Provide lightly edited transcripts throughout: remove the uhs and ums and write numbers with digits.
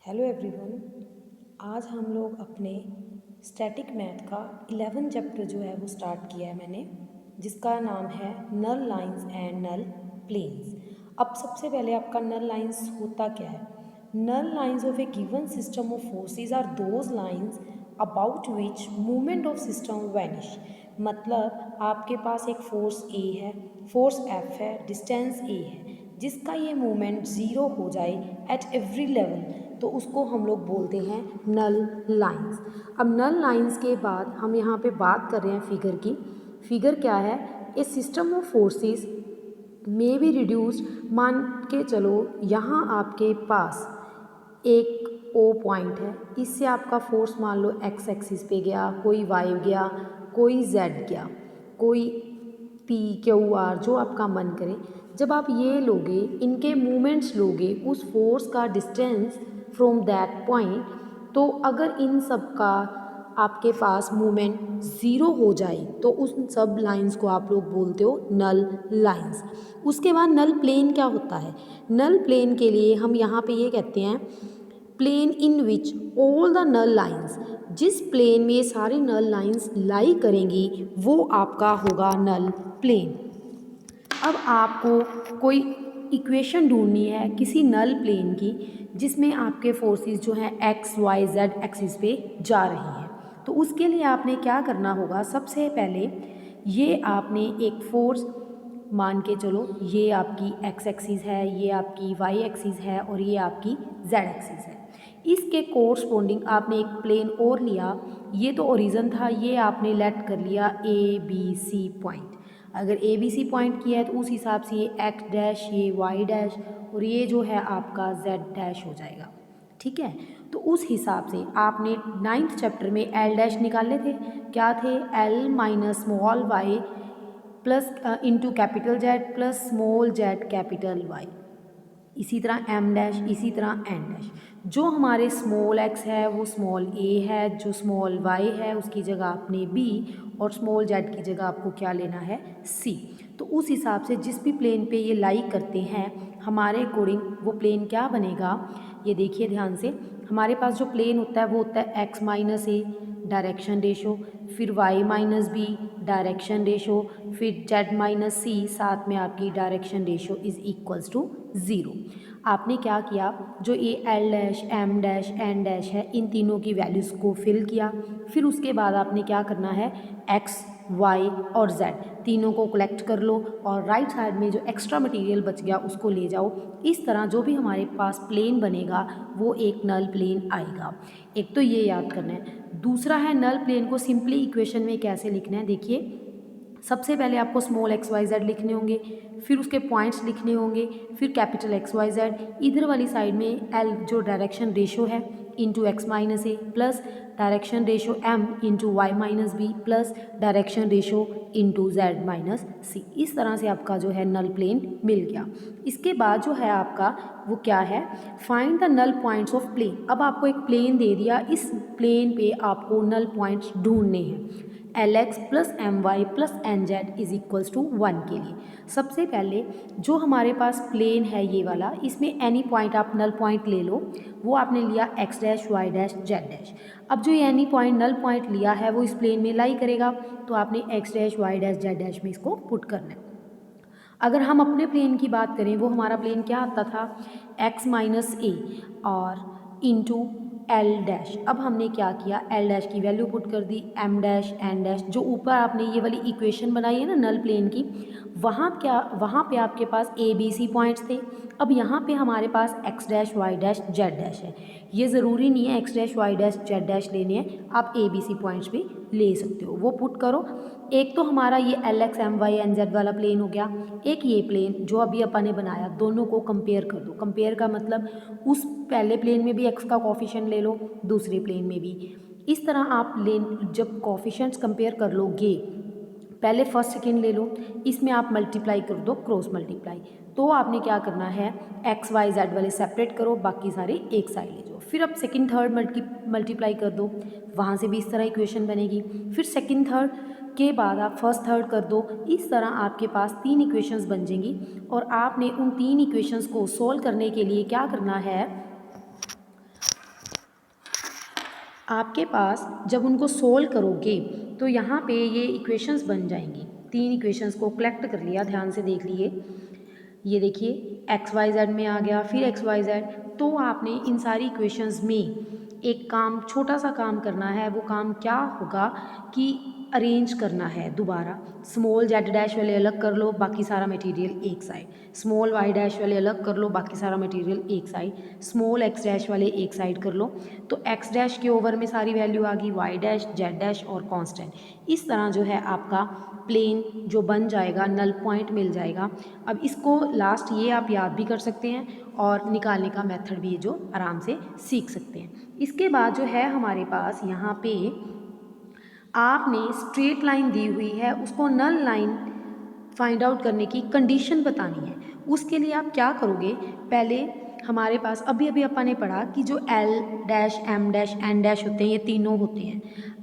Hello everyone. आज हम लोग अपने स्टैटिक मैथ का 11 चैप्टर जो है वो स्टार्ट किया है मैंने, जिसका नाम है null lines and null planes. अब सबसे पहले आपका नल लाइंस होता क्या है? Null lines of a given system of forces are those lines about which movement of system vanish. मतलब आपके पास एक फोर्स ए है, फोर्स एफ है, डिस्टेंस ए है, जिसका ये मूवमेंट ज़ीरो हो जाए एट एवरी लेवल, तो उसको हम लोग बोलते हैं नल लाइंस। अब नल लाइंस के बाद हम यहाँ पे बात कर रहे हैं फिगर की। फिगर क्या है? A system of forces may be reduced. मान के चलो यहाँ आपके पास एक ओ पॉइंट है, इससे आपका फोर्स मान लो एक्स एक्सिस पे गया, कोई वाई गया, कोई जेड गया, कोई पी क्यू आर, जो आपका मन करे। जब आप ये लोगे, इनके मूवमेंट्स लोगे, उस फोर्स का डिस्टेंस फ्रॉम दैट पॉइंट, तो अगर इन सब का आपके पास मूवमेंट ज़ीरो हो जाए तो उस सब लाइंस को आप लोग बोलते हो नल लाइंस। उसके बाद नल प्लेन क्या होता है? नल प्लेन के लिए हम यहाँ पे ये कहते हैं plane in which all the null lines. जिस प्लेन में ये सारी नल लाइंस लाई करेंगी वो आपका होगा नल प्लेन। अब आपको कोई इक्वेशन ढूंढनी है किसी नल प्लेन की, जिसमें आपके फोर्सेस जो हैं एक्स वाई जेड एक्सिस पे जा रही हैं। तो उसके लिए आपने क्या करना होगा? सबसे पहले ये आपने एक फोर्स मान के चलो, ये आपकी एक्स एक्सिस है, ये आपकी वाई एक्सिस है और ये आपकी जेड एक्सिस है। इसके कोरस्पोंडिंग आपने एक प्लेन और लिया, ये तो ओरिजिन था, ये आपने लेट कर लिया ए बी सी पॉइंट। अगर ए बी सी पॉइंट किया है तो उस हिसाब से ये एक्स डैश, ये वाई डैश और ये जो है आपका जेड डैश हो जाएगा। ठीक है, तो उस हिसाब से आपने 9th चैप्टर में एल डैश निकाले थे। क्या थे? L minus small y plus into capital Z plus small z capital Y. इसी तरह एम डैश, इसी तरह एन डैश। जो हमारे स्मॉल एक्स है वो स्मॉल ए है, जो स्मॉल वाई है उसकी जगह आपने बी और स्मॉल जेड की जगह आपको क्या लेना है? सी। तो उस हिसाब से जिस भी प्लेन पे ये लाई करते हैं, हमारे अकॉर्डिंग वो प्लेन क्या बनेगा? ये देखिए ध्यान से। हमारे पास जो प्लेन होता है वो होता है x minus a direction ratio, फिर y minus b direction ratio, फिर जेड माइनस सी, साथ में आपकी direction ratio is equals to zero. आपने क्या किया? जो ये l dash, M dash, N dash है, इन तीनों की वैल्यूज़ को फिल किया। फिर उसके बाद आपने क्या करना है? एक्स वाई और जेड तीनों को कलेक्ट कर लो और राइट साइड में जो एक्स्ट्रा मटेरियल बच गया उसको ले जाओ। इस तरह जो भी हमारे पास प्लेन बनेगा वो एक नल प्लेन आएगा। एक तो ये याद करना है। दूसरा है नल प्लेन को सिंपली इक्वेशन में कैसे लिखना है। देखिए, सबसे पहले आपको स्मॉल एक्स वाई जेड लिखने होंगे, फिर उसके पॉइंट्स लिखने होंगे, फिर कैपिटल एक्स वाई जेड, इधर वाली साइड में एल जो डायरेक्शन रेशो है into X minus A plus direction ratio M into Y minus B plus direction ratio into Z minus C. इस तरह से आपका जो है नल प्लेन मिल गया। इसके बाद जो है आपका वो क्या है? Find the null points of plane. अब आपको एक प्लेन दे दिया, इस प्लेन पे आपको नल पॉइंट्स ढूंढने हैं। L x plus m y plus n z is equals to 1 के लिए सबसे पहले जो हमारे पास प्लेन है ये वाला, इसमें एनी पॉइंट आप नल पॉइंट ले लो। वो आपने लिया x dash, Y dash, Z dash. अब जो ये एनी पॉइंट नल पॉइंट लिया है वो इस प्लेन में लाई करेगा, तो आपने x dash, Y dash, Z dash में इसको पुट करना है। अगर हम अपने प्लेन की बात करें, वो हमारा प्लेन क्या आता था? एक्स माइनस ए और इंटू एल डैश। अब हमने क्या किया? एल डैश की वैल्यू पुट कर दी, एम डैश, एन डैश। जो ऊपर आपने ये वाली इक्वेशन बनाई है ना नल प्लेन की, वहाँ पे आपके पास ए बी सी पॉइंट्स थे। अब यहाँ पे हमारे पास X dash, Y dash, Z dash है। ये ज़रूरी नहीं है X dash, Y dash, Z dash लेने हैं, आप ए बी सी पॉइंट्स भी ले सकते हो। वो पुट करो। एक तो हमारा ये l x m y n z वाला प्लेन हो गया, एक ये प्लेन जो अभी अपन ने बनाया, दोनों को कंपेयर कर दो। कंपेयर का मतलब उस पहले प्लेन में भी एक्स का कॉफिशिएंट ले लो, दूसरे प्लेन में भी। इस तरह आप जब कॉफिशिएंट्स कंपेयर कर लोगे, पहले फर्स्ट सेकेंड ले लो, इसमें आप मल्टीप्लाई कर दो, क्रॉस मल्टीप्लाई। तो आपने क्या करना है? एक्स वाई जेड वाले सेपरेट करो, बाकी सारे एक साइड ले जाओ। फिर अब सेकंड थर्ड मल्टीप्लाई कर दो, वहाँ से भी इस तरह इक्वेशन बनेगी। फिर सेकंड थर्ड के बाद आप फर्स्ट थर्ड कर दो। इस तरह आपके पास 3 इक्वेशंस बन जाएंगी और आपने उन 3 इक्वेशंस को सोल्व करने के लिए क्या करना है? आपके पास जब उनको सोल्व करोगे तो यहाँ पे ये इक्वेशंस बन जाएंगी। 3 इक्वेशंस को कलेक्ट कर लिया, ध्यान से देख लिए। ये देखिए एक्स वाई जेड में आ गया, फिर एक्स वाई जेड। तो आपने इन सारी इक्वेशंस में एक काम, छोटा सा काम करना है। वो काम क्या होगा कि अरेंज करना है दोबारा। स्मॉल जेड डैश वाले अलग कर लो, बाकी सारा मटेरियल एक साइड। स्मॉल वाई डैश वाले अलग कर लो, बाकी सारा मटेरियल एक साइड। स्मॉल एक्स डैश वाले एक साइड कर लो। तो एक्स डैश के ओवर में सारी वैल्यू आ गई, वाई डैश, जेड डैश और कांस्टेंट। इस तरह जो है आपका प्लेन जो बन जाएगा, नल पॉइंट मिल जाएगा। अब इसको लास्ट ये आप याद भी कर सकते हैं और निकालने का मेथड भी जो आराम से सीख सकते हैं। इसके बाद जो है हमारे पास यहाँ पे आपने स्ट्रेट लाइन दी हुई है, उसको नल लाइन फाइंड आउट करने की कंडीशन बतानी है। उसके लिए आप क्या करोगे, पहले हमारे पास अभी अभी अपन ने पढ़ा कि जो L dash, M dash, N dash होते हैं, ये तीनों होते हैं।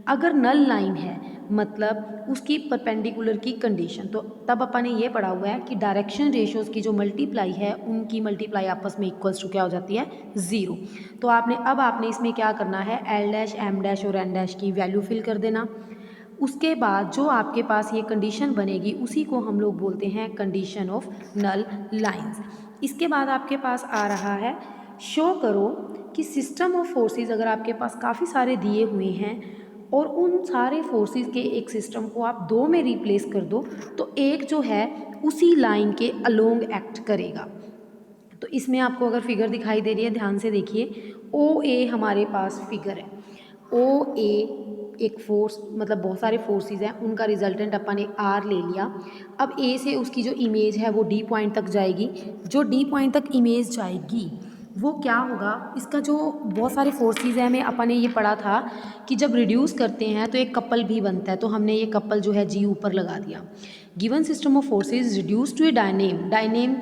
अगर नल लाइन है मतलब उसकी परपेंडिकुलर की कंडीशन, तो तब अपन ने ये पढ़ा हुआ है कि डायरेक्शन रेशियोज़ की जो मल्टीप्लाई है, उनकी मल्टीप्लाई आपस में इक्वल्स टू क्या हो जाती है, 0। तो आपने इसमें क्या करना है, एल डैश, एम डैश और एन डैश की वैल्यू फिल कर देना। उसके बाद जो आपके पास ये कंडीशन बनेगी उसी को हम लोग बोलते हैं कंडीशन ऑफ नल लाइंस। इसके बाद आपके पास आ रहा है, शो करो कि सिस्टम ऑफ फोर्सेस अगर आपके पास काफ़ी सारे दिए हुए हैं और उन सारे फोर्सेस के एक सिस्टम को आप 2 में रिप्लेस कर दो, तो एक जो है उसी लाइन के अलोंग एक्ट करेगा। तो इसमें आपको अगर फिगर दिखाई दे रही है, ध्यान से देखिए। ओ ए हमारे पास फिगर है। ओ ए एक फोर्स, मतलब बहुत सारे फोर्सेस हैं, उनका रिजल्टेंट अपन ने आर ले लिया। अब ए से उसकी जो इमेज है वो डी पॉइंट तक जाएगी। जो डी पॉइंट तक इमेज जाएगी वो क्या होगा, इसका जो बहुत सारे फोर्सेस हैं, हमें अपन ने ये पढ़ा था कि जब रिड्यूस करते हैं तो एक कपल भी बनता है। तो हमने ये कपल जो है जी ऊपर लगा दिया। Given system of forces reduce to a dyname, dyname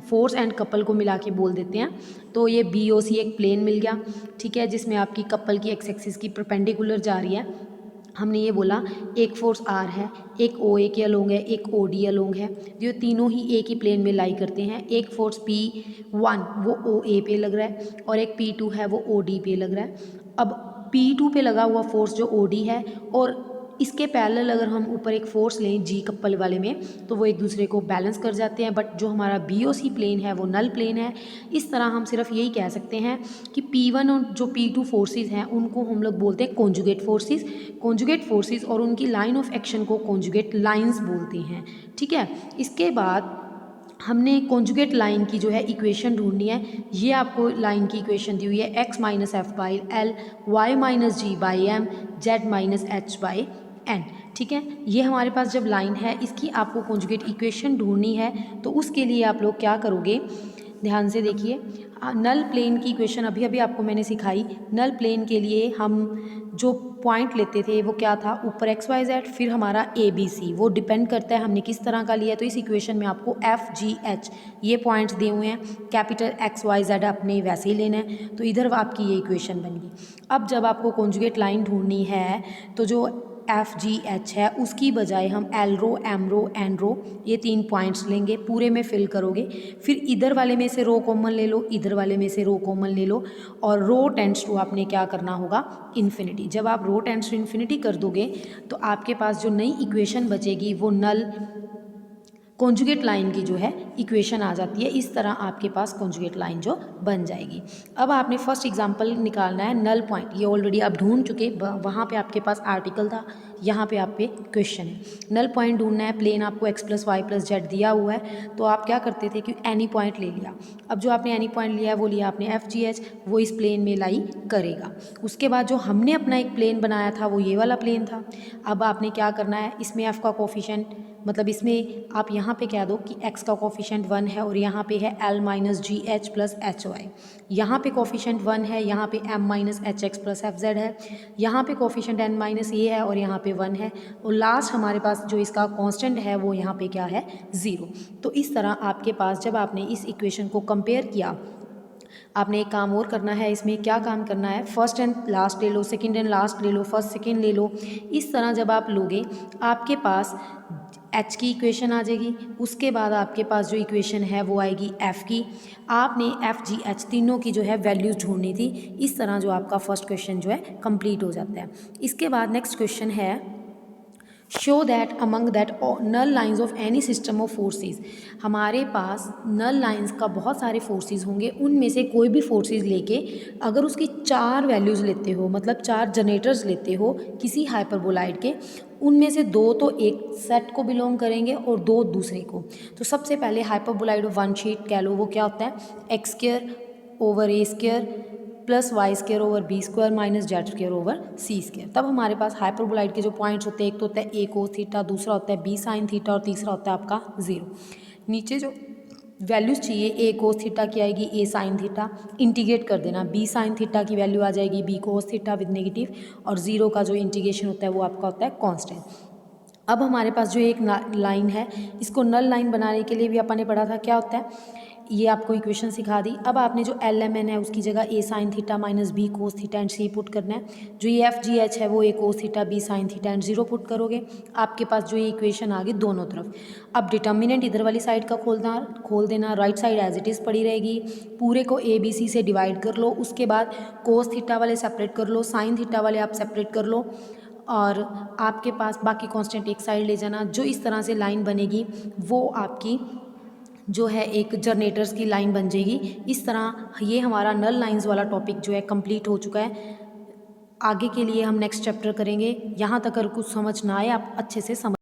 force and couple को मिला के बोल देते हैं। तो ये बी ओ सी एक प्लेन मिल गया, ठीक है, जिसमें आपकी कपल की एक्स एक्सिस की परपेंडिकुलर जा रही है। हमने ये बोला एक फोर्स आर है, एक ओ ए के अलोंग है, एक ओ डी अलोंग है, जो तीनों ही एक ही प्लेन में लाई करते हैं। एक फोर्स P1 वो ओ ए पे लग रहा है और एक P2 है वो ओ डी पे लग रहा है। अब P2 पे लगा हुआ फोर्स जो ओ डी है और इसके पैरेलल अगर हम ऊपर एक फोर्स लें जी कपल वाले में, तो वो एक दूसरे को बैलेंस कर जाते हैं। बट जो हमारा बी ओ सी प्लेन है वो नल प्लेन है। इस तरह हम सिर्फ यही कह सकते हैं कि P1 और जो P2 फोर्सेस हैं उनको हम लोग बोलते हैं कॉन्जुगेट फोर्सेस। कॉन्जुगेट फोर्सेस और उनकी लाइन ऑफ एक्शन को कॉन्जुगेट लाइंस बोलते हैं, ठीक है। इसके बाद हमने कॉन्जुगेट लाइन की जो है इक्वेशन ढूंढनी है। ये आपको लाइन की इक्वेशन दी हुई है, x minus F by L, Y minus G by M, Z minus H by N, ठीक है। ये हमारे पास जब लाइन है, इसकी आपको कॉन्जुगेट इक्वेशन ढूंढनी है। तो उसके लिए आप लोग क्या करोगे, ध्यान से देखिए। नल प्लेन की इक्वेशन अभी अभी आपको मैंने सिखाई। नल प्लेन के लिए हम जो पॉइंट लेते थे वो क्या था, ऊपर एक्स वाई जेड, फिर हमारा ए बी सी, वो डिपेंड करता है हमने किस तरह का लिया। तो इस इक्वेशन में आपको एफ जी एच ये पॉइंट्स दिए हुए हैं, कैपिटल एक्स वाई जेड अपने वैसे ही लेना है। तो इधर आपकी ये इक्वेशन बन गई। अब जब आपको कॉन्जुगेट लाइन ढूंढनी है तो जो एफ जी एच है उसकी बजाय हम एल रो, एम रो, एन रो ये 3 पॉइंट्स लेंगे, पूरे में फिल करोगे। फिर इधर वाले में से रो कॉमन ले लो, इधर वाले में से रो कॉमन ले लो, और रो टेंड्स टू आपने क्या करना होगा, इन्फिनिटी। जब आप रो टेंड्स टू इन्फिनिटी कर दोगे तो आपके पास जो नई इक्वेशन बचेगी वो नल कॉन्जुगेट लाइन की जो है इक्वेशन आ जाती है। इस तरह आपके पास कॉन्जुगेट लाइन जो बन जाएगी। अब आपने फर्स्ट एग्जांपल निकालना है नल पॉइंट। ये ऑलरेडी आप ढूंढ चुके, वहाँ पे आपके पास आर्टिकल था, यहाँ पे आप पे क्वेश्चन है। नल पॉइंट ढूंढना है, प्लेन आपको X plus Y plus Z दिया हुआ है। तो आप क्या करते थे कि एनी पॉइंट ले लिया। अब जो आपने एनी पॉइंट लिया है वो लिया आपने एफ जी एच, वो इस प्लेन में लाई करेगा। उसके बाद जो हमने अपना एक प्लेन बनाया था वो ये वाला प्लेन था। अब आपने क्या करना है, इसमें एफ का कोफिशिएंट, मतलब इसमें आप यहाँ पे कह दो कि x का कोफिशिएंट 1 है और यहाँ पे है l minus G H plus H Y. यहाँ पे कोफिशिएंट 1 है, यहाँ पे m minus H X plus F Z है, यहाँ पे कोफिशिएंट n माइनस ये है और यहाँ पे 1 है, और लास्ट हमारे पास जो इसका कांस्टेंट है वो यहाँ पे क्या है, 0। तो इस तरह आपके पास जब आपने इस इक्वेशन को कंपेयर किया, आपने एक काम और करना है। इसमें क्या काम करना है, फर्स्ट एंड लास्ट ले लो, सेकंड एंड लास्ट ले लो, फर्स्ट सेकंड ले लो। इस तरह जब आप लोगे आपके पास एच की इक्वेशन आ जाएगी। उसके बाद आपके पास जो इक्वेशन है वो आएगी एफ़ की। आपने एफ़ जी एच तीनों की जो है वैल्यूज़ ढूंढनी थी। इस तरह जो आपका फर्स्ट क्वेश्चन जो है कंप्लीट हो जाता है। इसके बाद नेक्स्ट क्वेश्चन है show that among that null lines of any system of forces. हमारे पास नल लाइन्स का बहुत सारे फोर्सेस होंगे, उनमें से कोई भी फोर्सेस लेके अगर उसकी 4 वैल्यूज़ लेते हो, मतलब 4 जनरेटर्स लेते हो किसी हाइपरबोलाइड के, उनमें से 2 तो एक सेट को बिलोंग करेंगे और 2 दूसरे को। तो सबसे पहले हाइपरबोलाइड ऑफ वन शीट कह लो, वो क्या होता है X square over A square plus Y square over B square minus Z square over C square. तब हमारे पास हाइपरबोलाइड के जो पॉइंट्स होते हैं, एक तो होता है ए कोस थीटा, दूसरा होता है बी साइन थीटा और तीसरा होता है आपका 0। नीचे जो वैल्यूज़ चाहिए ए कोस थीटा की आएगी ए साइन थीटा, इंटीग्रेट कर देना, बी साइन थीटा की वैल्यू आ जाएगी B cos theta with negative, और 0 का जो इंटीग्रेशन होता है वो आपका होता है कॉन्स्टेंट। अब हमारे पास जो एक लाइन है, इसको नल लाइन बनाने के लिए भी अपन ने पढ़ा था क्या होता है, ये आपको इक्वेशन सिखा दी। अब आपने जो एल एम एन है उसकी जगह A sine theta minus B cos theta and C put करना है। जो ये एफ जी एच है वो A cos theta B sine theta and 0 put करोगे, आपके पास जो ये इक्वेशन आ गई दोनों तरफ। अब डिटर्मिनेंट इधर वाली साइड का खोल देना, right side as it is पड़ी रहेगी। पूरे को ए बी सी से डिवाइड कर लो, उसके बाद कोस थीटा वाले सेपरेट कर लो, साइन थीटा वाले आप सेपरेट कर लो, और आपके पास बाकी कांस्टेंट एक साइड ले जाना। जो इस तरह से लाइन बनेगी वो आपकी जो है एक जनरेटर्स की लाइन बन जाएगी। इस तरह ये हमारा नल लाइंस वाला टॉपिक जो है कंप्लीट हो चुका है। आगे के लिए हम नेक्स्ट चैप्टर करेंगे। यहाँ तक अगर कुछ समझ ना आए आप अच्छे से समझ